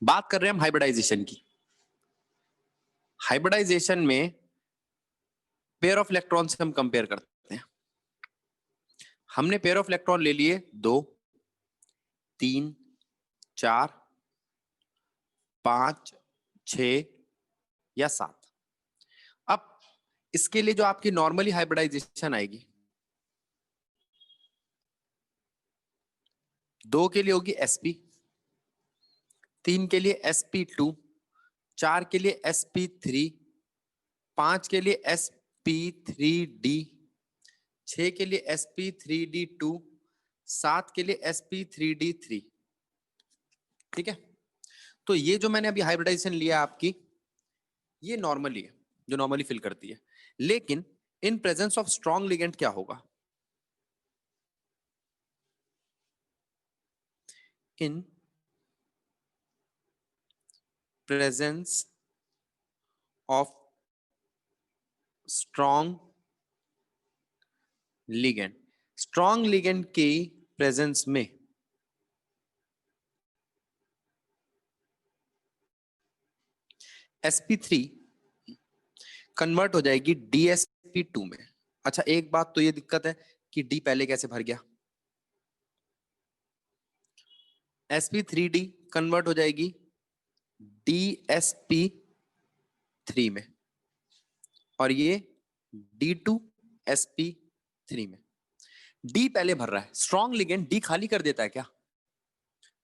बात कर रहे हैं हम हाइब्रिडाइजेशन की। हाइब्रिडाइजेशन में पेयर ऑफ इलेक्ट्रॉन से हम कंपेयर करते हैं। हमने पेयर ऑफ इलेक्ट्रॉन ले लिए 2, 3, 4, 5, 6 या 7। अब इसके लिए जो आपकी नॉर्मली हाइब्रिडाइजेशन आएगी, 2 के लिए होगी sp, 3 के लिए sp2, 4 के लिए sp3, 5 के लिए sp3d, 6 के लिए sp3d2, 7 के लिए sp3d3। ठीक है, तो ये जो मैंने अभी हाइब्रिडाइजेशन लिया आपकी, ये नॉर्मली है जो नॉर्मली फिल करती है। लेकिन in presence of strong ligand क्या होगा? In presence of strong ligand, strong ligand की प्रेजेंस में sp3 कन्वर्ट हो जाएगी dsp2 में। अच्छा, एक बात तो ये दिक्कत है कि d पहले कैसे भर गया? sp3d कन्वर्ट हो जाएगी dsp3 में, और ये d2sp3 में। d पहले भर रहा है, स्ट्रॉन्ग लिगेंड d खाली कर देता है क्या,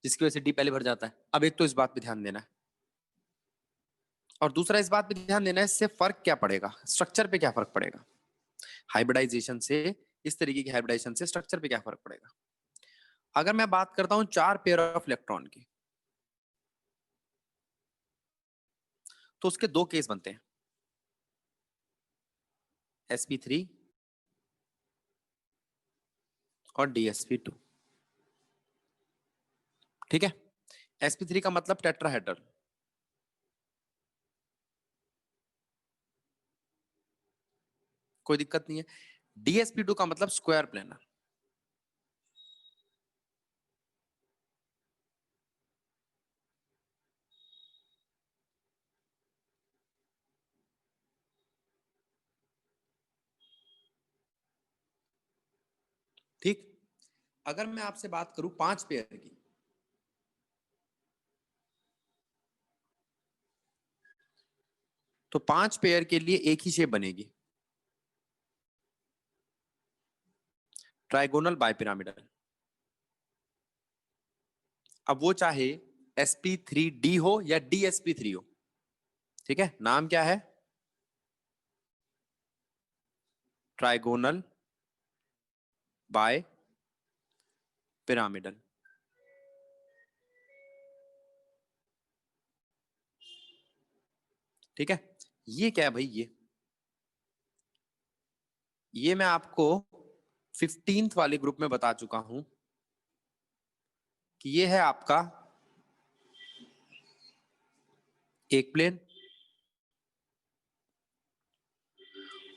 जिसकी वजह से d पहले भर जाता है? अब एक तो इस बात पे ध्यान देना है, और दूसरा इस बात पे ध्यान देना है इससे फर्क क्या पड़ेगा, स्ट्रक्चर पे क्या फर्क पड़ेगा। हाइब्रिडाइजेशन से, इस तरीके की हाइब्रिडाइजेशन से स्ट्रक्चर पे क्या फर्क पड़ेगा? अगर मैं बात करता हूं 4 पेयर ऑफ इलेक्ट्रॉन की, तो उसके 2 केस बनते हैं, sp3 और dsp2। ठीक है, sp3 का मतलब टेट्राहेड्रल, कोई दिक्कत नहीं है। dsp2 का मतलब स्क्वायर प्लेनर। ठीक, अगर मैं आपसे बात करूं 5 पेयर की, तो 5 पेयर के लिए एक ही शेप बनेगी, ट्राइगोनल बाइपिरामिडल। अब वो चाहे sp3d हो या dsp3 हो। ठीक है, नाम क्या है? Trigonal bipyramidal. ठीक है, ये क्या है भाई? ये मैं आपको 15th वाले ग्रुप में बता चुका हूं कि ये है आपका एक प्लेन,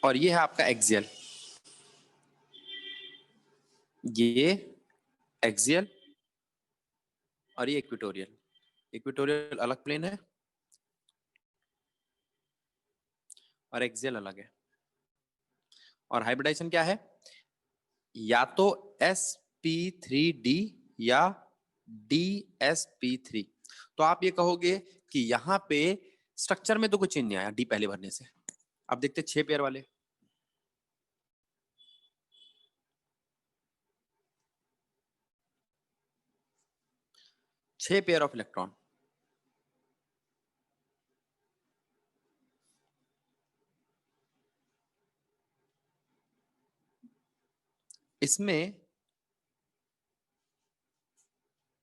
और ये है आपका एक्सियल। ये एक्सियल और ये इक्वेटोरियल। इक्वेटोरियल अलग प्लेन है और एक्सियल अलग है। और हाइब्रिडाइजेशन क्या है? या तो sp3d या dsp3। तो आप ये कहोगे कि यहां पे स्ट्रक्चर में तो कुछ चेंज नहीं आया डी पहले भरने से। अब देखते 6 पेयर वाले। छह पेयर ऑफ इलेक्ट्रॉन, इसमें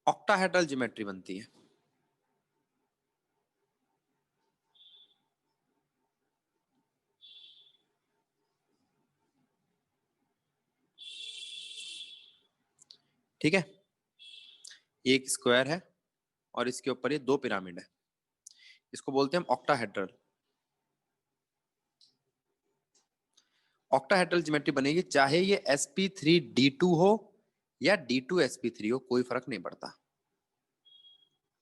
ऑक्टाहेड्रल ज्योमेट्री बनती है। ठीक है, एक स्क्वायर है और इसके ऊपर ये 2 पिरामिड है, इसको बोलते हैं हम ऑक्टाहेड्रल। ऑक्टाहेड्रल ज्योमेट्री बनेगी चाहे ये sp3d2 हो या d2sp3 हो, कोई फर्क नहीं पड़ता।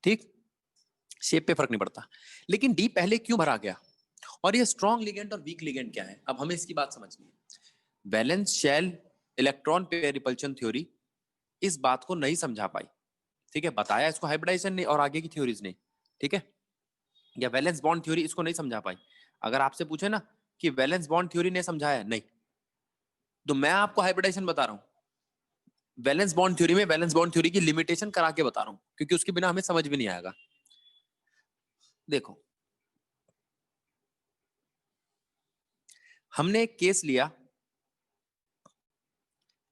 ठीक, शेप पे फर्क नहीं पड़ता। लेकिन डी पहले क्यों भरा गया, और ये स्ट्रॉन्ग लिगेंड और वीक लिगेंड क्या है, अब हमें इसकी बात समझनी है। Valence shell electron pair repulsion theory इस बात को नहीं समझा पाई, ठीक है, बताया इसको हाइब्रिडाइजेशन ने और आगे की थ्योरीज ने, ठीक है, या वैलेंस बॉन्ड थ्योरी इसको नहीं समझा पाई। अगर आपसे पूछे ना कि वैलेंस बॉन्ड थ्योरी ने समझाया नहीं, तो मैं आपको हाइब्रिडाइजेशन बता रहा हूं, वैलेंस बॉन्ड थ्योरी में वैलेंस बॉन्ड थ्योरी की लिमिटेशन करा के बता रहा हूं, क्योंकि उसके बिना हमें समझ भी नहीं आएगा। देखो, हमने एक केस लिया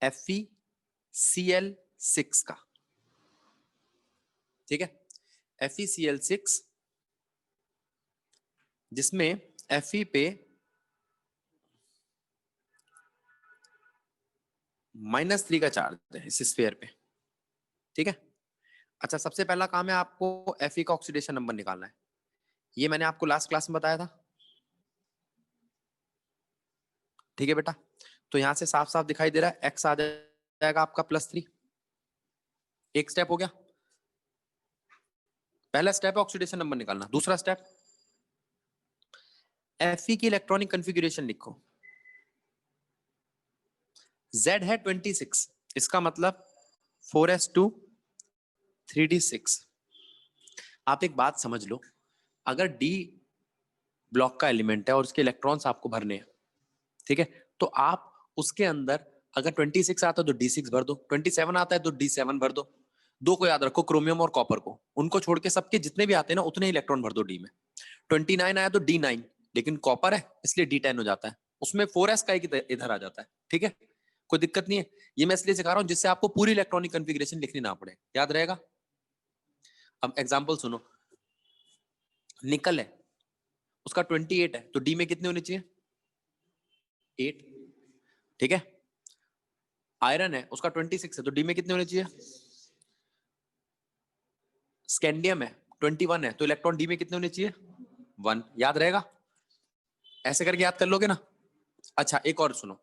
FeCl6 का, ठीक है, FeCl6 जिसमें Fe पे -3 का चार्ज है इस स्फीयर पे, ठीक है। अच्छा, सबसे पहला काम है आपको Fe का ऑक्सीडेशन नंबर निकालना है। ये मैंने आपको लास्ट क्लास में बताया था, ठीक है बेटा। तो यहां से साफ साफ दिखाई दे रहा है X आ जाएगा आपका +3, एक स्टेप हो गया। पहला स्टेप है ऑक्सीडेशन नंबर निकालना। दूसरा स्टेप, Fe की इलेक्ट्रॉनिक कॉन्फ़िगरेशन लिखो। Z है 26, इसका मतलब 4s2 3d6। आप एक बात समझ लो, अगर D ब्लॉक का एलिमेंट है और उसके इलेक्ट्रॉन्स आपको भरने हैं, ठीक है, तो आप उसके अंदर अगर 26 आता है तो D6 भर दो, 27 आता है तो D7 भर दो। दो को याद रखो, क्रोमियम और कॉपर को, उनको छोड़ के सबके जितने भी आते हैं ना उतने इलेक्ट्रॉन भर दो डी में। 29 आया तो D9, लेकिन कॉपर है इसलिए D10 हो जाता है, उसमें 4s का एक इधर आ जाता है, ठीक है, कोई दिक्कत नहीं है। ये मैं इसलिए सिखा रहा हूं जिससे आपको पूरी इलेक्ट्रॉनिक कॉन्फ़िगरेशन लिखनी ना पड़े, याद रहेगा। अब एग्जांपल सुनो, निकल है उसका 28 है तो डी में कितने होने चाहिए, 8, ठीक है। आयरन है उसका 26 है तो डी में कितने होने चाहिए, स्कैंडियम है 21 है तो इलेक्ट्रॉन डी में कितने होने चाहिए, 1, याद रहेगा। ऐसे करके याद कर लोगे ना। अच्छा, एक और सुनो,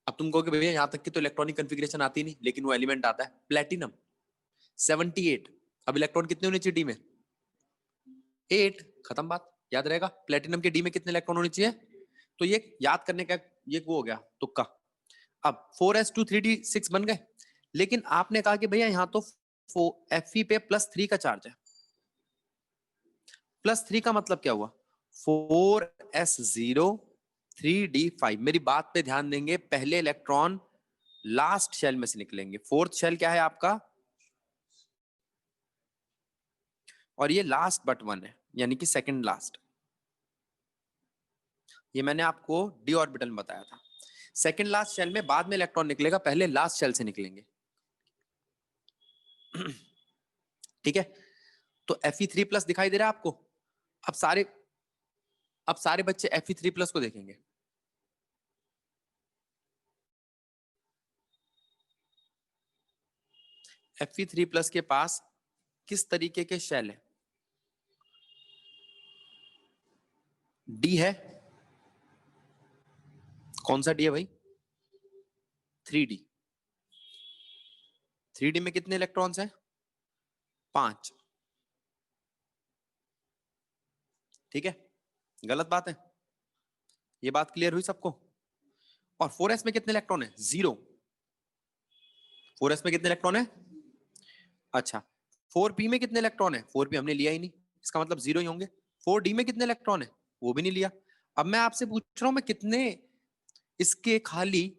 अब तुम कहोगे भैया यहां तक की तो इलेक्ट्रॉनिक कॉन्फ़िगरेशन आती नहीं, लेकिन वो एलिमेंट आता है प्लेटिनम 78, अब इलेक्ट्रॉन कितने होने चाहिए डी में, 8, खत्म बात, याद रहेगा। प्लेटिनम के डी में कितने इलेक्ट्रॉन होने चाहिए, तो ये याद करने का ये वो हो गया तुक्का। अब 4s2 3d6 बन गए, लेकिन आपने कहा कि भैया यहाँ तो Fe पे +3 का चार्ज है। +3 का मतलब क्या हुआ, 4s0 3d5। मेरी बात पे ध्यान देंगे, पहले इलेक्ट्रॉन लास्ट शेल में से निकलेंगे। फोर्थ शेल क्या है आपका, और ये लास्ट बट वन है, यानी कि सेकंड लास्ट। ये मैंने आपको डी ऑर्बिटल में बताया था। सेकंड लास्ट शेल में बाद में इलेक्ट्रॉन निकलेगा, पहले लास्ट शेल से निकलेंगे, ठीक है। तो Fe3+ दिखाई दे रहा है आपको। अब सारे बच्चे Fe3+ को देखेंगे। Fe3+ के पास किस तरीके के शेल है, डी है, कौन सा डी है भाई, 3D। 3D में कितने इलेक्ट्रॉन्स हैं, 5, ठीक है। गलत बात है, ये बात क्लियर हुई सबको। और 4s में कितने इलेक्ट्रॉन है, 0। 4s में कितने इलेक्ट्रॉन है, अच्छा। 4p में कितने इलेक्ट्रॉन है, 4p हमने लिया ही नहीं, इसका मतलब 0 ही होंगे। 4d में कितने इलेक्ट्रॉन है, वो भी नहीं लिया। अब मैं आपसे पूछ रहा हूं मैं कितने इसके खाली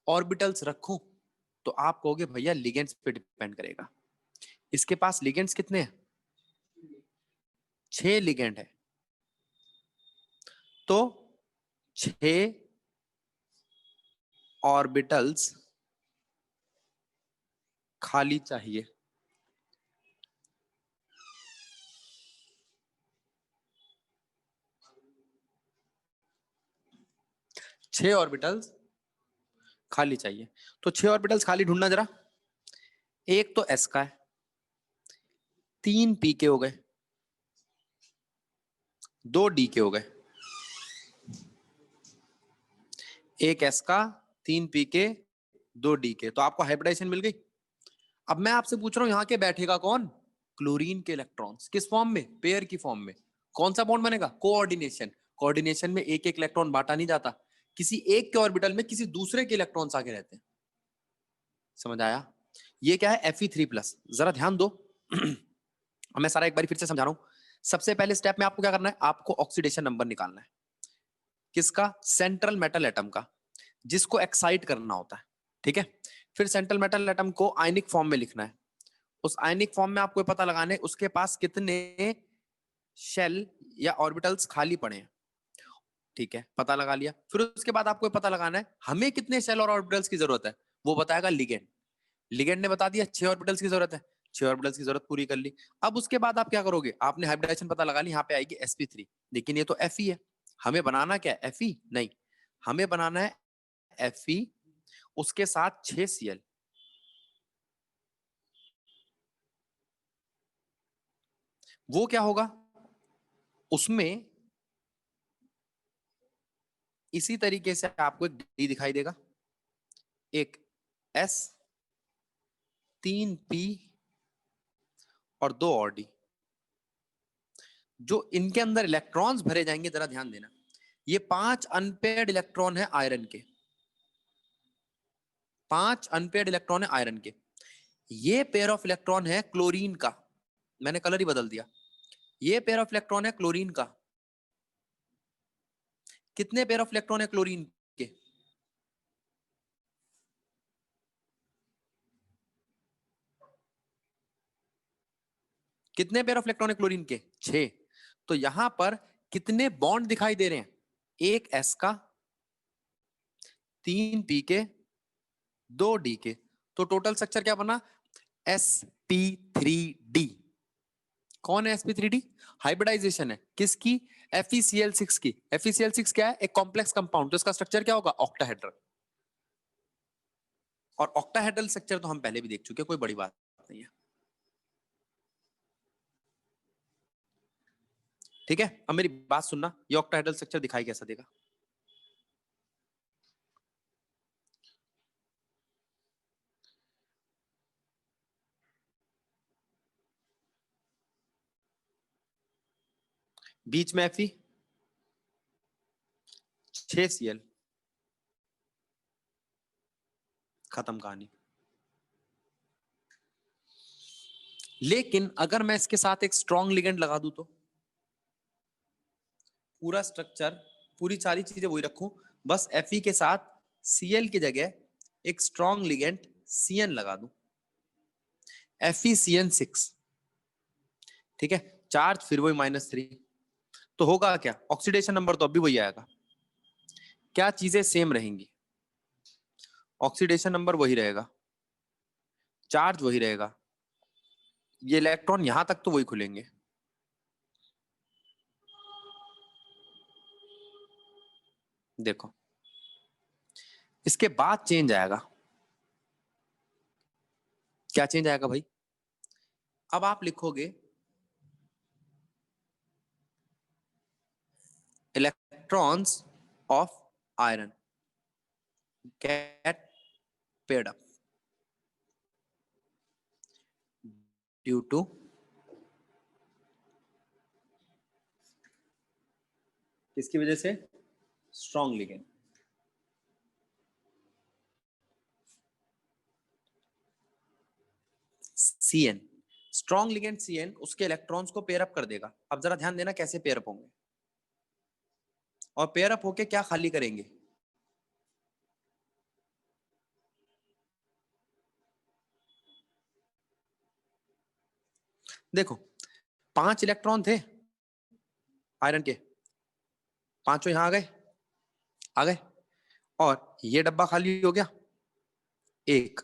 ऑर्बिटल्स रखूं, तो आप कहोगे भैया लिगेंड्स पे डिपेंड करेगा। इसके पास लिगेंड्स कितने हैं, 6 लिगेंड है, तो 6 ऑर्बिटल्स खाली चाहिए। छह ऑर्बिटल्स खाली चाहिए, तो 6 ऑर्बिटल्स खाली ढूंढना जरा। एक तो s का है, 3 p के हो गए, 2 d के हो गए, एक s का, 3 p के, 2 d के, तो आपको हाइब्रिडाइजेशन मिल गई। अब मैं आपसे पूछ रहा हूं यहां के बैठेगा कौन, क्लोरीन के इलेक्ट्रॉन्स किस फॉर्म में? पेयर की फॉर्म में। कौन सा बॉन्ड बनेगा? कोऑर्डिनेशन। कोऑर्डिनेशन में एक एक इलेक्ट्रॉन बांटा नहीं जाता, किसी एक के ऑर्बिटल में किसी दूसरे के इलेक्ट्रॉन्स आके रहते हैं। समझ आया? ये क्या है? Fe3+। जरा ध्यान दो मैं सारा एक बार फिर से समझा रहा हूं। सबसे पहले स्टेप में आपको क्या करना है? आपको ऑक्सीडेशन नंबर निकालना है। किसका? सेंट्रल मेटल एटम का, जिसको एक्साइट करना होता है। ठीक है, फिर सेंट्रल मेटल एटम को आयनिक फॉर्म में लिखना है। उस आयनिक फॉर्म में आपको पता लगाना है उसके पास कितने शेल या ऑर्बिटल्स खाली पड़े हैं। ठीक है, पता लगा लिया। फिर उसके बाद आपको पता लगाना है हमें कितने शेल और ऑर्बिटल्स की जरूरत है, वो बताएगा लिगेंड। लिगेंड ने बता दिया 6 ऑर्बिटल्स की जरूरत है, 6 ऑर्बिटल्स की जरूरत पूरी कर ली। अब उसके बाद आप क्या करोगे? आपने हाइब्रिडाइजेशन पता लगा ली, यहाँ पे आएगी sp3। लेकिन ये तो Fe है, हमें बनाना क्या है? Fe नहीं, हमें बनाना है Fe, उसके साथ 6 Cl। वो क्या होगा उसमें? इसी तरीके से आपको एक डी दिखाई देगा, एक S, 3 P और 2 और डी। जो इनके अंदर इलेक्ट्रॉन्स भरे जाएंगे, जरा ध्यान देना, ये 5 अनपेयर्ड इलेक्ट्रॉन है आयरन के, 5 अनपेयर्ड इलेक्ट्रॉन है आयरन के। ये पेयर ऑफ इलेक्ट्रॉन है क्लोरीन का, मैंने कलर ही बदल दिया। ये पेयर ऑफ इलेक्ट्रॉन है क्लोरीन का। कितने पेयर ऑफ इलेक्ट्रॉन है क्लोरीन के? कितने पेयर ऑफ इलेक्ट्रॉन है क्लोरीन के? 6। तो यहां पर कितने बॉन्ड दिखाई दे रहे हैं? एक S का, 3 P के, 2 D के। तो टोटल स्ट्रक्चर क्या बना? sp3d। कौन है sp3d? हाइब्रिडाइजेशन है किसकी? FeCl6 की। FeCl6 क्या है? एक कॉम्प्लेक्स कंपाउंड, तो इसका स्ट्रक्चर क्या होगा? ऑक्टाहेड्रल। और ऑक्टाहेड्रल स्ट्रक्चर तो हम पहले भी देख चुके हैं, कोई बड़ी बात नहीं है। ठीक है, अब मेरी बात सुनना, ये ऑक्टाहेड्रल स्ट्रक्चर दिखाई कैसा देगा? बीच में Fe, 6 Cl, खत्म कहानी। लेकिन अगर मैं इसके साथ एक स्ट्रॉन्ग लिगेंड लगा दूं तो पूरा स्ट्रक्चर, पूरी सारी चीजें वही रखूं, बस Fe के साथ Cl की जगह एक स्ट्रॉन्ग लिगेंड Cn लगा दूं, FeCN6। ठीक है, चार्ज फिर वही -3। तो होगा क्या? ऑक्सीडेशन नंबर तो अभी वही आएगा। क्या चीजें सेम रहेंगी? ऑक्सीडेशन नंबर वही रहेगा, चार्ज वही रहेगा, ये इलेक्ट्रॉन यहां तक तो वही खुलेंगे। देखो, इसके बाद चेंज आएगा। क्या चेंज आएगा भाई? अब आप लिखोगे electrons of iron get paired up due to किसकी वजह से? Strong ligand. Cn, strong ligand Cn उसके इलेक्ट्रॉन्स को पेयर अप कर देगा। अब जरा ध्यान देना कैसे पेयर अप होंगे, और पेयर अप होके क्या खाली करेंगे? देखो, 5 इलेक्ट्रॉन थे आयरन के, पांचों यहां आ गए, और ये डब्बा खाली हो गया। 1,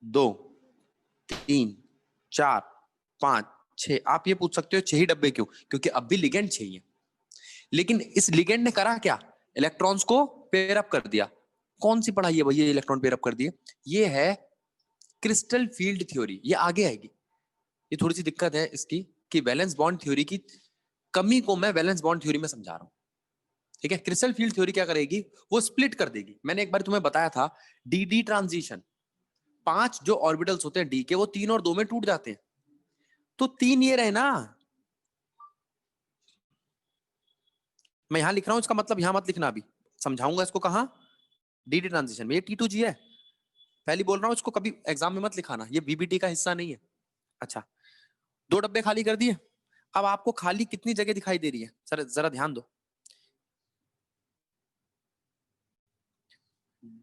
2, 3, 4, 5, 6। आप ये पूछ सकते हो 6 ही डब्बे क्यों? क्योंकि अब भी लिगेंड चाहिए। लेकिन इस लिगेंड ने करा क्या? इलेक्ट्रॉन्स को पेयर अप कर दिया। कौन सी पढ़ाई है भैया ये इलेक्ट्रॉन पेयर अप कर दिए? ये है क्रिस्टल फील्ड थ्योरी, ये आगे आएगी। ये थोड़ी सी दिक्कत है इसकी कि वैलेंस बॉन्ड थ्योरी की कमी को मैं वैलेंस बॉन्ड थ्योरी में समझा रहा हूं। ठीक है, क्रिस्टल फील्ड थ्योरी क्या करेगी? वो स्प्लिट कर देगी। मैंने एक बार तुम्हें बताया था डी डी ट्रांजिशन, 5 जो ऑर्बिटल्स होते हैं डी के वो 3 और 2 में टूट जाते हैं, तो 3 ये रहे ना। मैं यहां लिख रहा हूं, इसका मतलब यहां मत लिखना, अभी समझाऊंगा इसको कहां, डी डी ट्रांजिशन में। ये T2G है, पहली बोल रहा हूं, इसको कभी एग्जाम में मत लिखाना, ये बीबीटी का हिस्सा नहीं है। अच्छा, 2 डब्बे खाली कर दिए। अब आपको खाली कितनी जगह दिखाई दे रही है, सर जरा ध्यान दो।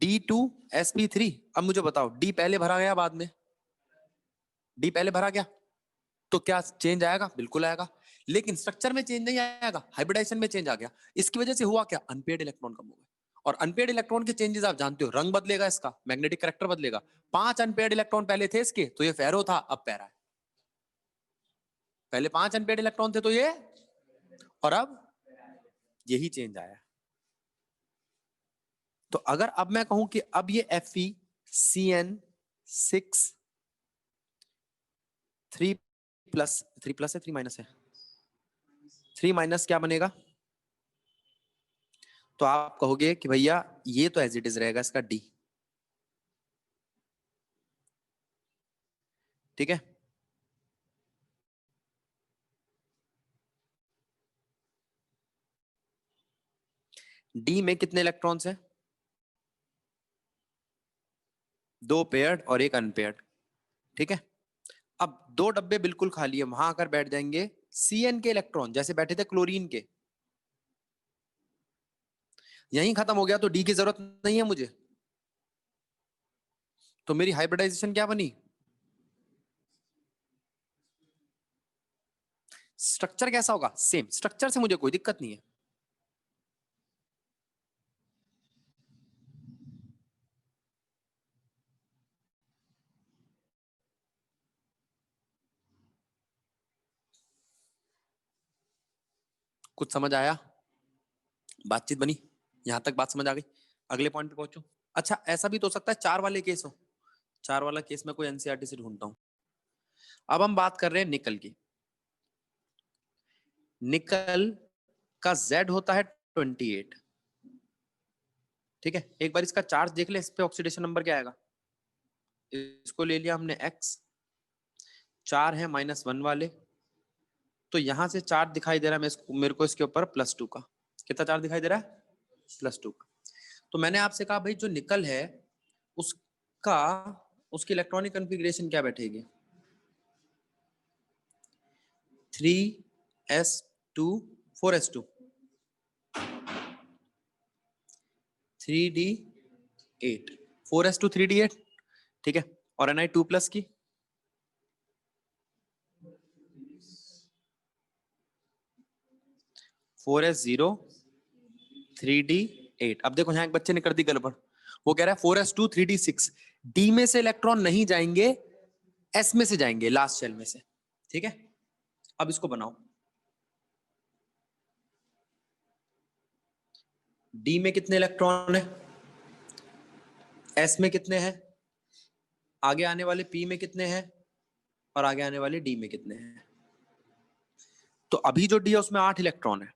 D2sp3। अब मुझे बताओ, डी पहले भरा गया बाद में, डी पहले भरा गया, तो क्या चेंज आएगा? बिल्कुल आएगा, लेकिन स्ट्रक्चर में चेंज नहीं आएगा, हाइब्रिडाइजेशन में चेंज आ गया। इसकी वजह से हुआ क्या? अनपेयर्ड इलेक्ट्रॉन कम हो गए। और अनपेयर्ड इलेक्ट्रॉन के चेंजेस आप जानते हो, रंग बदलेगा इसका, मैग्नेटिक कैरेक्टर बदलेगा। 5 अनपेयर्ड इलेक्ट्रॉन पहले थे इसके, तो ये फेरो था, अब पैरा है। पहले 5 अनपेयर्ड इलेक्ट्रॉन थे तो ये, और अब यही चेंज आया। तो अगर अब मैं कहूं कि अब ये FeCN6 3 प्लस, 3 प्लस है 3 माइनस है, 3 माइनस क्या बनेगा? तो आप कहोगे कि भैया ये तो एज इट इज रहेगा इसका डी, ठीक है। डी में कितने इलेक्ट्रॉन्स हैं? 2 पेयर्ड और 1 अनपेयर्ड, ठीक है। अब 2 डब्बे बिल्कुल खाली है, वहां आकर बैठ जाएंगे Cn के इलेक्ट्रॉन, जैसे बैठे थे क्लोरीन के। यहीं खत्म हो गया, तो डी की जरूरत नहीं है मुझे, तो मेरी हाइब्रिडाइजेशन क्या बनी? स्ट्रक्चर कैसा होगा? सेम स्ट्रक्चर से मुझे कोई दिक्कत नहीं है। कुछ समझ आया? बातचीत बनी? यहां तक बात समझ आ गई? अगले पॉइंट पे पहुंचो। अच्छा, ऐसा भी तो हो सकता है 4 वाले केस हो, 4 वाला केस में कोई एनसीईआरटी से ढूंढता हूं। अब हम बात कर रहे हैं निकल की। निकल का Z होता है 28, ठीक है। एक बार इसका चार्ज देख ले, इस पे ऑक्सीडेशन नंबर क्या आएगा? इसको ले लिया हमने X, 4 है -1 वाले, तो यहां से चार्ज दिखाई दे रहा है मेरे को इसके ऊपर +2 का। कितना चार्ज दिखाई दे रहा है? +2 का। तो मैंने आपसे कहा भाई जो निकल है उसका, उसकी इलेक्ट्रॉनिक कॉन्फ़िगरेशन क्या बैठेगी? 3s2 4s2 3d8 4s2 3d8, ठीक है। और Na2+ की 4s0 3d8। अब देखो यहाँ एक बच्चे ने कर दी गड़बड़, वो कह रहा है 4s2 3d6। डी में से इलेक्ट्रॉन नहीं जाएंगे, एस में से जाएंगे, लास्ट शेल में से, ठीक है। अब इसको बनाओ, डी में कितने इलेक्ट्रॉन है, एस में कितने हैं, आगे आने वाले पी में कितने हैं, और आगे आने वाले डी में कितने हैं। तो अभी जो डी है उसमें 8 इलेक्ट्रॉन है।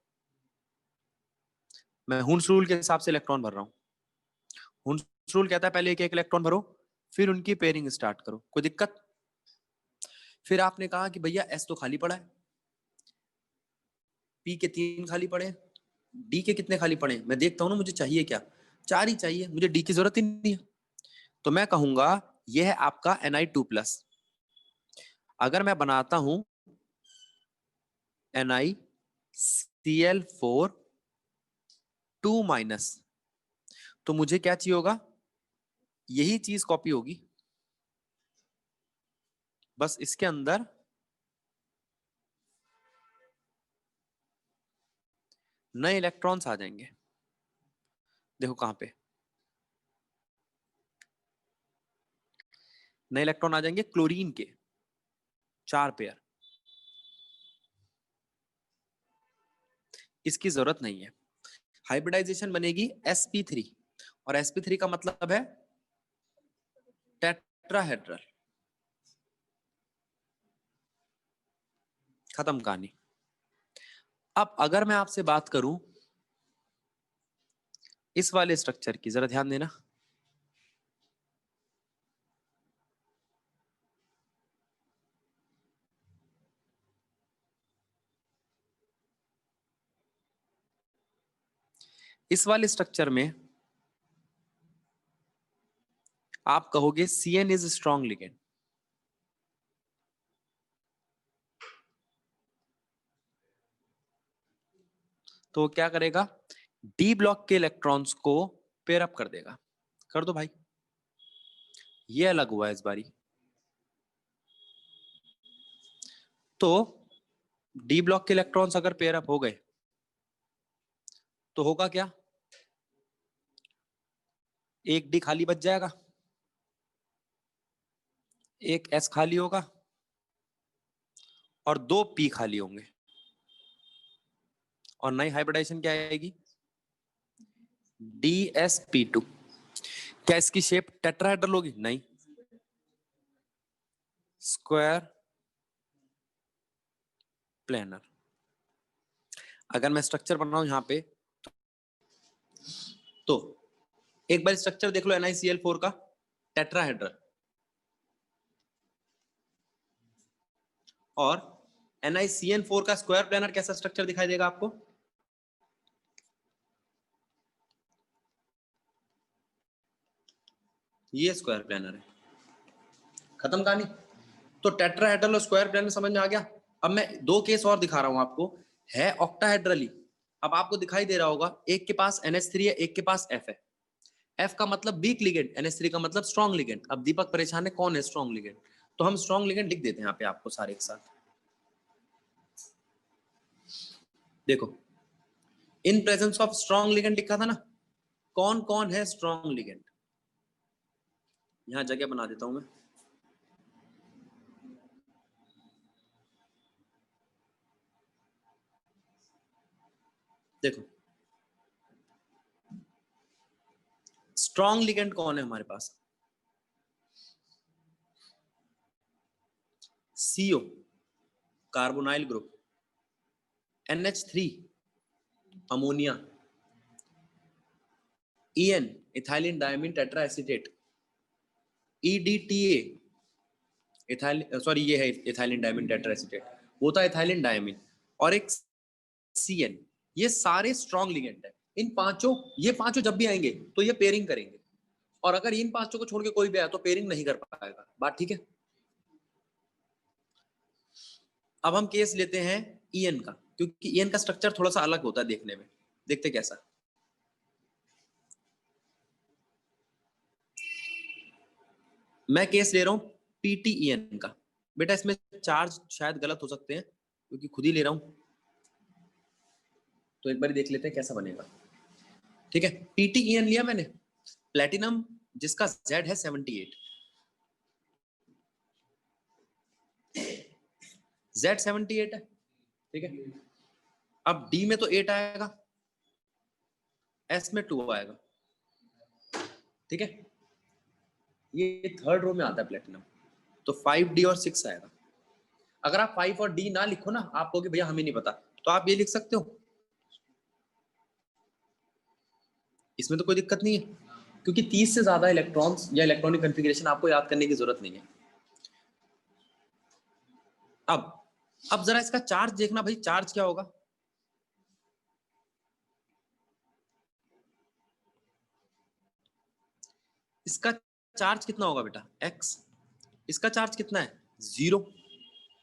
मैं हुन्स रूल के हिसाब से इलेक्ट्रॉन भर रहा हूं। हुन्स रूल कहता है पहले एक एक इलेक्ट्रॉन भरो, फिर उनकी पेयरिंग स्टार्ट करो। कोई दिक्कत? फिर आपने कहा कि भैया एस तो खाली पड़ा है, पी के 3 खाली पड़े, डी के कितने खाली पड़े? मैं देखता हूं ना, मुझे चाहिए क्या? 4 ही चाहिए, मुझे डी की जरूरत ही नहीं है। तो मैं कहूंगा यह है आपका Ni2+। अगर मैं बनाता हूं NiCl4 2-, तो मुझे क्या चाहिए होगा? यही चीज कॉपी होगी, बस इसके अंदर नए इलेक्ट्रॉन्स आ जाएंगे। देखो कहां पे नए इलेक्ट्रॉन आ जाएंगे? क्लोरीन के 4 पेयर। इसकी जरूरत नहीं है। हाइब्रिडाइजेशन बनेगी sp3, और sp3 का मतलब है टेट्राहेड्रल। खत्म कहानी। अब अगर मैं आपसे बात करूं इस वाले स्ट्रक्चर की, जरा ध्यान देना। इस वाले स्ट्रक्चर में आप कहोगे CN इज स्ट्रॉन्ग लिगेंड, तो क्या करेगा, डी ब्लॉक के इलेक्ट्रॉन्स को पेयर अप कर देगा। कर दो भाई, ये अलग हुआ है इस बारी। तो डी ब्लॉक के इलेक्ट्रॉन्स अगर पेयर अप हो गए तो होगा क्या, एक डी खाली बच जाएगा, एक एस खाली होगा और दो पी खाली होंगे, और नई हाइब्रिडाइजेशन क्या आएगी, DsP2। क्या इसकी शेप टेट्राहेड्रल होगी, नहीं, स्क्वायर प्लेनर। अगर मैं स्ट्रक्चर बन रहा हूं यहां पे, तो एक बार स्ट्रक्चर देख लो NiCl4 का, टेट्राहेड्रल, और NiCN4 का स्क्वायर प्लेनर कैसा स्ट्रक्चर दिखाई देगा आपको, ये स्क्वायर प्लेनर है, खत्म कहानी। तो टेट्राहेड्रल और स्क्वायर प्लेनर समझ में आ गया। अब मैं दो केस और दिखा रहा हूं आपको, है ऑक्टाहेड्रली। अब आपको दिखाई दे रहा होगा, एक के पास NH3 है, एक के पास F है। F का मतलब वीक लिगेंड, NH3 का मतलब स्ट्रॉन्ग लिगेंड। अब दीपक परेशान है कौन है स्ट्रॉन्ग लिगेंड, तो हम स्ट्रॉन्ग लिगेंड लिख देते हैं यहाँ पे आपको सारे एक साथ। देखो, in presence of strong ligand लिखा था ना, कौन कौन है स्ट्रॉन्ग लिगेंड, यहां जगह बना देता हूं मैं। देखो, स्ट्रॉन्ग लिगेंड कौन है हमारे पास, CO carbonyl group, NH3 ammonia, EN ethylene diamine tetra acetate, EDTA ethylene, sorry ये है इथाइलिन डायमीन टेट्रा एसीटेट, वो था इथाइलिन डायमीन, और एक CN। ये सारे स्ट्रॉन्ग लिगेंड है। इन पांचों, ये पांचों जब भी आएंगे तो ये पेयरिंग करेंगे, और अगर इन पांचों को छोड़ के कोई भी आया तो पेयरिंग नहीं कर पाएगा। बात ठीक है। अब हम केस लेते हैं EN का, क्योंकि EN का स्ट्रक्चर थोड़ा सा अलग होता है देखने में, देखते कैसा। मैं केस ले रहा हूं PTEN का। बेटा इसमें चार्ज शायद गलत हो सकते हैं क्योंकि खुद ही ले रहा हूं, तो एक बार देख लेते हैं कैसा बनेगा। ठीक है, PTEN लिया मैंने, प्लेटिनम जिसका Z है 78, Z 78 है, ठीक है। अब D में तो 8 आएगा, S में 2 आएगा, ठीक है। ये थर्ड रो में आता है प्लेटिनम, तो 5D और 6 आएगा। अगर आप 5 और D ना लिखो ना, आप कहोगे भैया हमें नहीं पता, तो आप ये लिख सकते हो, इसमें तो कोई दिक्कत नहीं है, क्योंकि 30 से ज्यादा इलेक्ट्रॉन्स या इलेक्ट्रॉनिक कॉन्फ़िगरेशन आपको याद करने की जरूरत नहीं है। अब जरा इसका चार्ज देखना भाई, चार्ज क्या होगा, इसका चार्ज कितना होगा बेटा, x। इसका चार्ज कितना है, 0,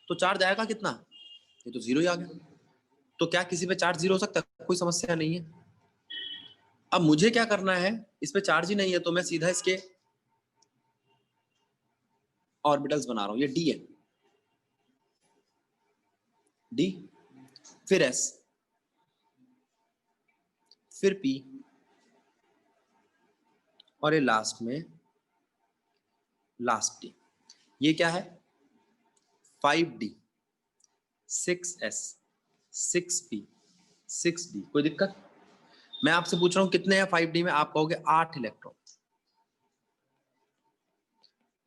तो चार्ज आएगा कितना, ये तो 0 ही आ गया। तो क्या किसी पे चार्ज 0 हो सकता है, कोई समस्या नहीं है। अब मुझे क्या करना है, इस पे चार्ज ही नहीं है, तो मैं सीधा इसके ऑर्बिटल्स बना रहा हूं। ये D है, D, फिर S, फिर P, और ये लास्ट में लास्ट D। ये क्या है, 5D, 6S, 6P, 6D। कोई दिक्कत, मैं आपसे पूछ रहा हूं कितने हैं 5D में, आप कहोगे 8 इलेक्ट्रॉन।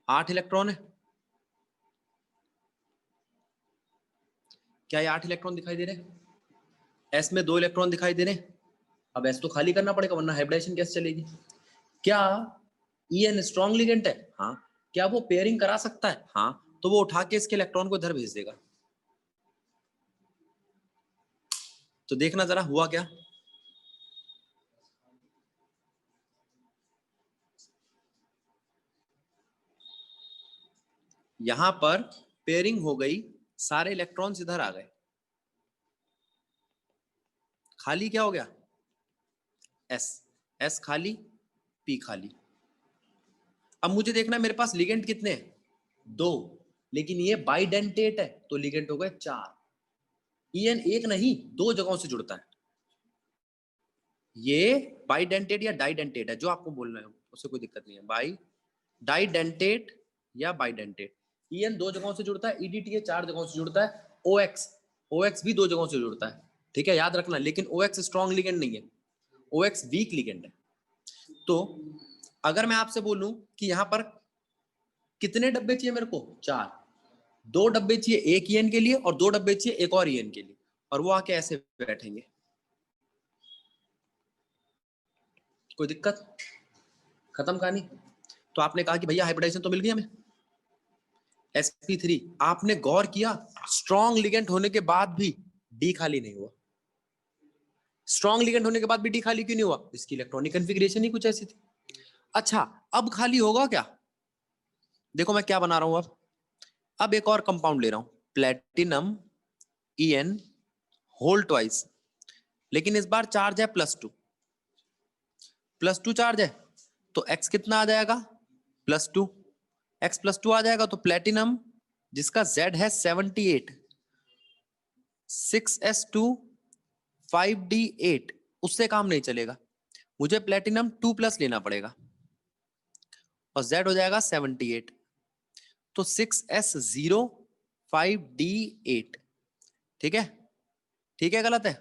8 इलेक्ट्रॉन है, क्या ये 8 इलेक्ट्रॉन दिखाई दे रहे हैं, S में 2 इलेक्ट्रॉन दिखाई दे रहे हैं। अब S तो खाली करना पड़ेगा वरना हाइब्रिडेशन कैसे चलेगी। क्या EN स्ट्रॉन्ग लिगेंड है, हाँ। क्या वो पेयरिंग करा सकता है, हाँ, तो वो उठा के इसके इलेक्ट्रॉन को इधर भेज देगा। तो देखना जरा हुआ क्या, यहां पर पेयरिंग हो गई, सारे इलेक्ट्रॉन्स इधर आ गए, खाली क्या हो गया, एस, एस खाली, पी खाली। अब मुझे देखना है मेरे पास लिगेंड कितने हैं, 2, लेकिन ये बाइडेंटेट है तो लिगेंड हो गए 4। ईएन एक नहीं 2 जगहों से जुड़ता है, ये बाइडेंटेट या डाइडेंटेट है, जो आपको बोलना है उससे कोई दिक्कत नहीं है, बाई डाइडेंटेट या बाइडेंटेट। ईएन 2 जगहों से जुड़ता है, ईडीटीए 4 जगहों से जुड़ता है, ओएक्स, ओएक्स भी 2 जगहों से जुड़ता है, ठीक है, याद रखना। लेकिन ओएक्स स्ट्रॉन्ग लिगेंड नहीं है, ओएक्स वीक लिगेंड है। तो अगर मैं आपसे बोलूं कि यहां पर कितने डब्बे चाहिए मेरे को, 4, 2 डब्बे चाहिए एक ईएन के लिए और 2 डब्बे चाहिए एक और ईएन के लिए, और वो आके ऐसे बैठेंगे, कोई दिक्कत, खत्म कहानी। तो आपने कहा कि भैया हाइब्रिडाइजेशन तो मिल गई हमें, sp3, आपने गौर किया स्ट्रॉन्ग लिगेंड होने के बाद भी डी खाली नहीं हुआ, स्ट्रॉन्ग लिगेंड होने के बाद भी डी खाली क्यों नहीं हुआ, इसकी इलेक्ट्रॉनिक कॉन्फ़िगरेशन ही कुछ ऐसी थी। अच्छा, अब खाली होगा क्या, देखो मैं क्या बना रहा हूं, अब एक और कंपाउंड ले रहा हूं, प्लेटिनम ईएन होल ट्वाइस, लेकिन इस बार चार्ज है +2, +2 चार्ज है, तो x कितना आ जाएगा, +2, x +2 आ जाएगा, तो प्लेटिनम जिसका Z है 78, 6s2 5d8, उससे काम नहीं चलेगा, मुझे प्लेटिनम 2+ लेना पड़ेगा, और Z हो जाएगा 78, तो 6s0 5d8, ठीक है, ठीक है, गलत है,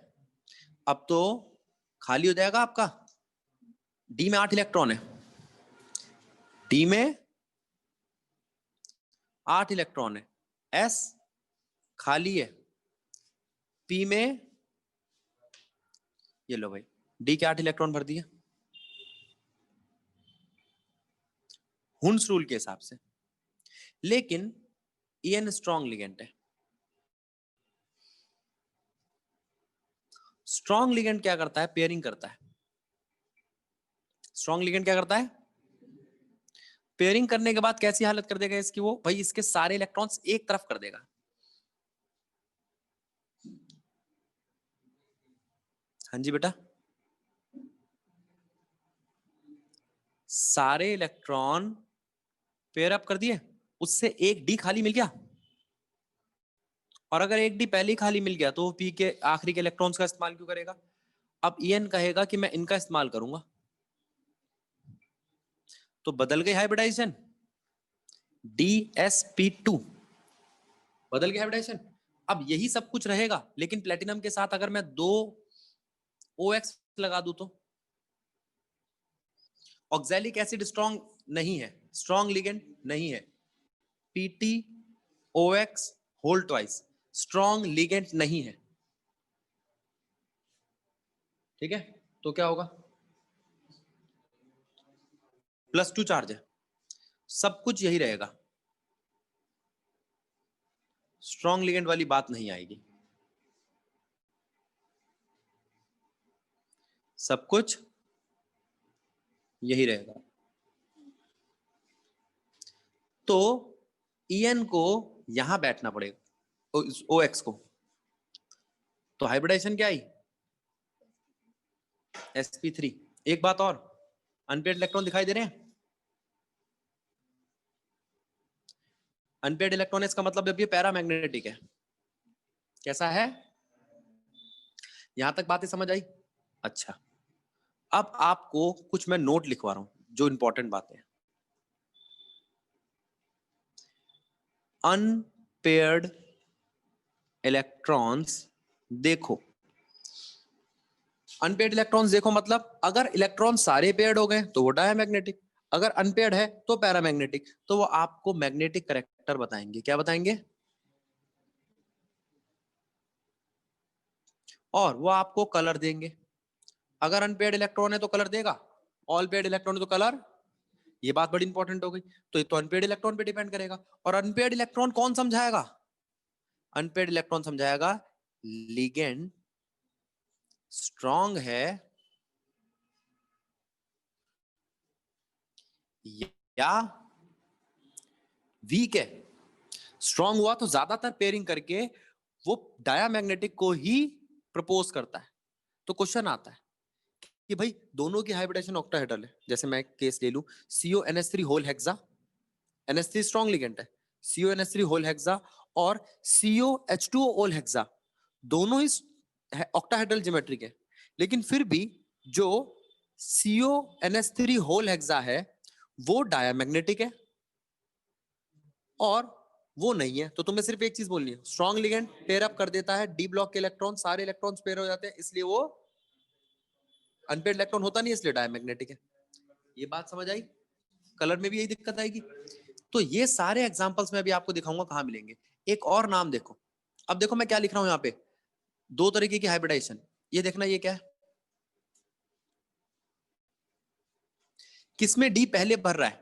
अब तो खाली हो जाएगा आपका, डी में 8 इलेक्ट्रॉन है, डी में 8 इलेक्ट्रॉन है, एस खाली है, पी में ये लो भाई, डी के 8 इलेक्ट्रॉन भर दिए हुन्स रूल के हिसाब से, लेकिन ईएन स्ट्रॉन्ग लिगेंड है। स्ट्रॉन्ग लिगेंड क्या करता है, पेयरिंग करता है। स्ट्रॉन्ग लिगेंड क्या करता है, पेयरिंग करने के बाद कैसी हालत कर देगा इसकी, वो भाई इसके सारे इलेक्ट्रॉन्स एक तरफ कर देगा, हाँ जी बेटा, सारे इलेक्ट्रॉन पेयर अप कर दिए, उससे एक डी खाली मिल गया, और अगर एक डी पहले ही खाली मिल गया तो पी के आखिरी के इलेक्ट्रॉन्स का इस्तेमाल क्यों करेगा, अब ईएन कहेगा कि मैं इनका इस्तेमाल करूंगा, तो बदल गई हाइब्रिडाइजेशन, DsP2 बदल गया हाइब्रिडाइजेशन। अब यही सब कुछ रहेगा, लेकिन प्लेटिनम के साथ अगर मैं 2 OX लगा दूं तो ऑक्सैलिक एसिड स्ट्रॉन्ग नहीं है, स्ट्रॉन्ग लिगेंड नहीं है, PTOX whole twice strong ligand नहीं है, ठीक है, तो क्या होगा, +2 चार्ज है, सब कुछ यही रहेगा, स्ट्रॉन्ग लिगेंड वाली बात नहीं आएगी, सब कुछ यही रहेगा। तो ईएन को यहां बैठना पड़ेगा, OX को, तो हाइब्रिडाइजेशन क्या आई, sp3। एक बात और, अनपेयर्ड इलेक्ट्रॉन दिखाई दे रहे हैं, अनपेयर्ड इलेक्ट्रॉन इसका मतलब जब ये पैरामैग्नेटिक है, कैसा है, यहां तक बातें समझ आई। अच्छा, अब आपको कुछ मैं नोट लिखवा रहा हूं जो इंपॉर्टेंट बातें हैं। अनपेयर्ड इलेक्ट्रॉन्स देखो, अनपेयर्ड इलेक्ट्रॉन्स देखो मतलब अगर इलेक्ट्रॉन सारे पेयर्ड हो गए तो वो डायमैग्नेटिक, अगर अनपेयर्ड है तो पैरामैग्नेटिक, तो वो आपको मैग्नेटिक कैरेक्टर बताएंगे, क्या बताएंगे, और वो आपको कलर देंगे, अगर अनपेयर्ड इलेक्ट्रॉन है तो कलर देगा, ऑल पेयर्ड इलेक्ट्रॉन है तो कलर, ये बात बड़ी इंपॉर्टेंट हो गई, तो ये तो अनपेयर्ड इलेक्ट्रॉन पे डिपेंड करेगा, और अनपेयर्ड इलेक्ट्रॉन कौन समझाएगा, अनपेयर्ड इलेक्ट्रॉन समझाएगा लिगेंड स्ट्रॉन्ग है या वीक है, स्ट्रांग हुआ तो ज्यादातर पेयरिंग करके वो डायामैग्नेटिक को ही प्रपोज करता है। तो क्वेश्चन आता है कि भाई दोनों की हाइब्रिडेशन ऑक्टाहेड्रल है, जैसे मैं केस ले लूं CONH3 whole hexa, NH3 strong ligand है, CONH3 होल हेक्सा और COH2O होल हेक्सा दोनों ही ऑक्टाहेड्रल ज्योमेट्री के, लेकिन फिर भी जो CONH3 होल हेक्सा है वो डायामैग्नेटिक है और वो नहीं है। तो तुम्हें सिर्फ एक चीज बोलनी है, स्ट्रॉन्ग लिगेंड पेयर अप कर देता है डी ब्लॉक के इलेक्ट्रॉन, सारे इलेक्ट्रॉन्स पेयर हो जाते हैं, इसलिए वो अनपेयर्ड इलेक्ट्रॉन होता नहीं, इसलिए डायमैग्नेटिक है। ये बात समझ आई? कलर में भी यही दिक्कत आएगी। तो ये सारे एग्जांपल्स मैं अभी आपको दिखाऊंगा कहां मिलेंगे। एक और नाम देखो, अब देखो मैं क्या लिख रहा हूं यहाँ पे, दो तरीके की हाइब्रिडाइजेशन। ये देखना ये क्या है, किसमें डी पहले भर रहा है,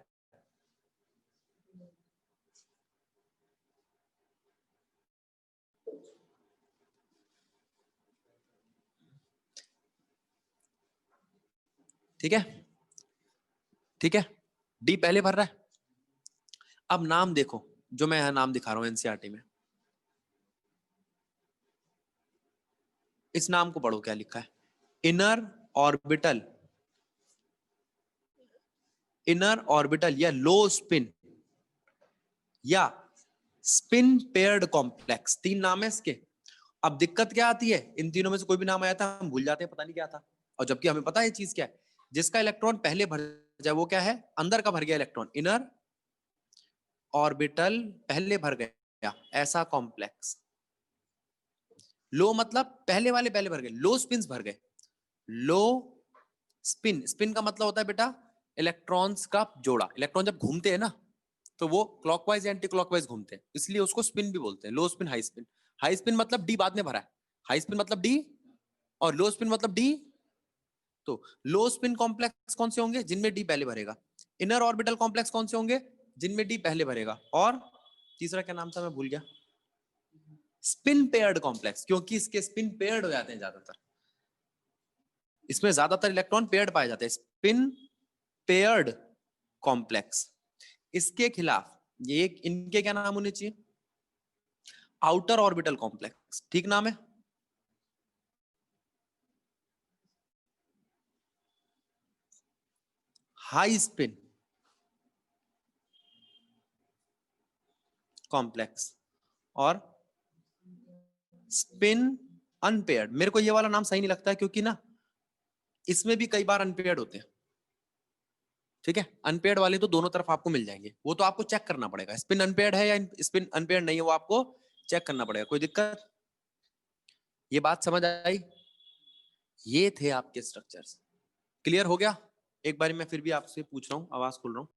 ठीक है, ठीक है, डी पहले भर रहा है। अब नाम देखो, जो मैं यहां नाम दिखा रहा हूं एनसीईआरटी में, इस नाम को पढ़ो क्या लिखा है, इनर ऑर्बिटल, इनर ऑर्बिटल या लो स्पिन या स्पिन पेयर्ड कॉम्प्लेक्स, तीन नाम है इसके। अब दिक्कत क्या आती है, इन तीनों में से कोई भी नाम आया था हम भूल जाते हैं, पता नहीं क्या था, और जबकि हमें पता है चीज क्या है, जिसका इलेक्ट्रॉन पहले भर जाए वो क्या है, अंदर का भर गया इलेक्ट्रॉन, इनर ऑर्बिटल पहले भर गया ऐसा कॉम्प्लेक्स। लो मतलब पहले वाले पहले भर गए, लो स्पिन्स भर गए, लो स्पिन, स्पिन का मतलब होता है बेटा इलेक्ट्रॉन्स का जोड़ा, इलेक्ट्रॉन जब घूमते हैं ना तो वो क्लॉकवाइज एंटी क्लॉकवाइज घूमते हैं, इसलिए उसको स्पिन भी बोलते हैं, लो spin high spin. High spin मतलब डी बाद में भरा है, हाई स्पिन मतलब डी, और लो स्पिन मतलब डी। तो लो स्पिन कॉम्प्लेक्स कौन से होंगे, जिनमें डी पहले भरेगा। इनर ऑर्बिटल कॉम्प्लेक्स कौन से होंगे, जिनमें डी पहले भरेगा। और तीसरा क्या नाम था मैं भूल गया, स्पिन पेयर्ड कॉम्प्लेक्स, क्योंकि इसके स्पिन पेयर्ड हो जाते हैं ज्यादातर, इसमें ज्यादातर इलेक्ट्रॉन पेयर्ड पाए जाते हैं, स्पिन पेयर्ड कॉम्प्लेक्स। इसके खिलाफ ये इनके क्या नाम होने चाहिए, आउटर ऑर्बिटल कॉम्प्लेक्स, ठीक नाम है। हाई स्पिन कॉम्प्लेक्स और स्पिन अनपेयर्ड। मेरे को ये वाला नाम सही नहीं लगता है क्योंकि ना इसमें भी कई बार अनपेयर्ड होते हैं, ठीक है, अनपेयर्ड वाले तो दोनों तरफ आपको मिल जाएंगे, वो तो आपको चेक करना पड़ेगा स्पिन अनपेयर्ड है या स्पिन अनपेयर्ड नहीं है, वो आपको चेक करना पड़ेगा। कोई दिक्कत, ये बात समझ आई? ये थे आपके स्ट्रक्चर्स, क्लियर हो गया? एक बार मैं फिर भी आपसे पूछ रहा हूं, आवाज खोल रहा हूं।